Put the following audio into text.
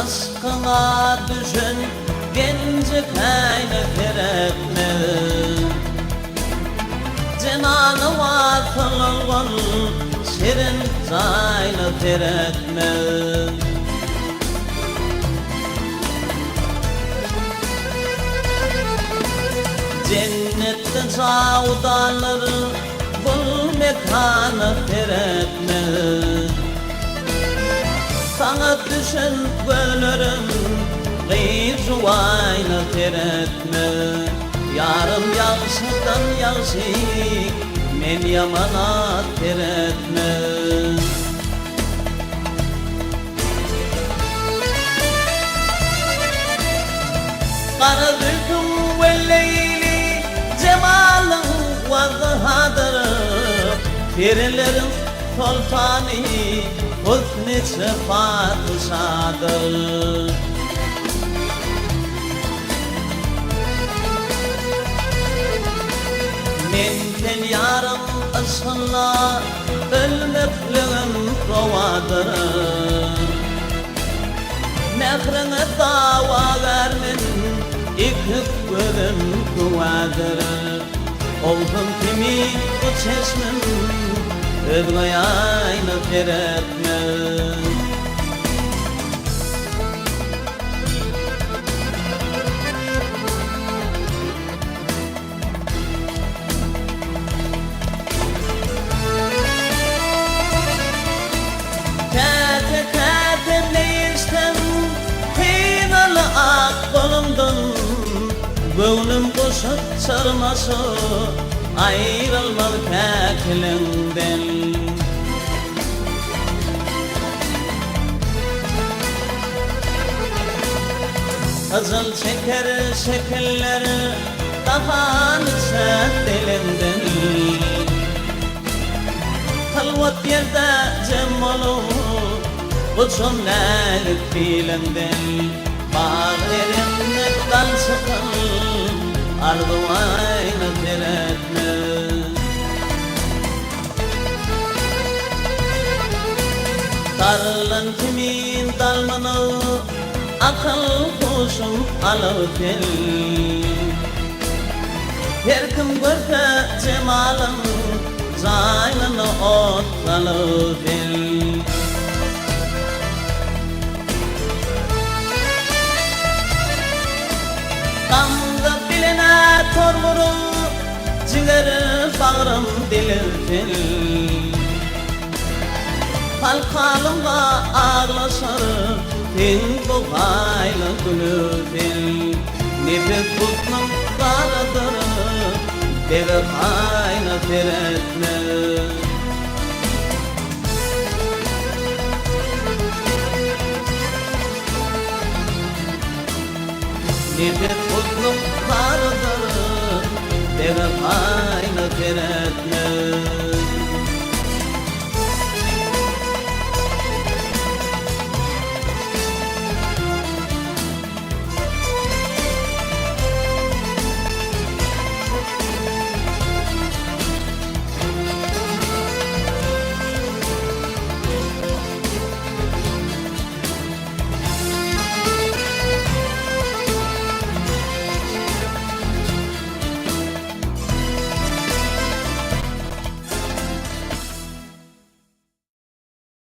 aşkına düşün genci kayna teretme Cenanı vatılın şirin zayna teretme Cennette savdaları bul mekanı teretme Sana düşün gönlürüm gıyzuvayna teretme Yarım yağsıdan yağsik men yamana teretme Kara zülküm ve leyli cemalın vazhadır Perilerin sultani husn-i sıfat-ı sadır Men yarım ısınla ölmekliğim kovadır Mehrine dava vermin iki gözüm kuvadır Oldum kimi bu çeşmim Ödgayayna teretme Kate kate ne istem Finalı ak kolumdun Gönlüm kuşak sarması Ayrılmaz kekilinden Kızıl şeker şekilleri Kafanı sen dilinden Halvat yerde cem olur Uçun nelik dilinden Bağırımda dal sıkın Arduvayna teretme Tarlan kimin dalmanı Akıl kuşum alır fel Her kim görse cemalın Zaylını otlanır fel Kamda biline tor vurur Ciğeri bağrım dilir fel Halkalımda ağlaşır Fin bu haylı gülür fel Nefes tutmam karadır Devir hayna teretme Nefes tutmam karadır Devir hayna teretme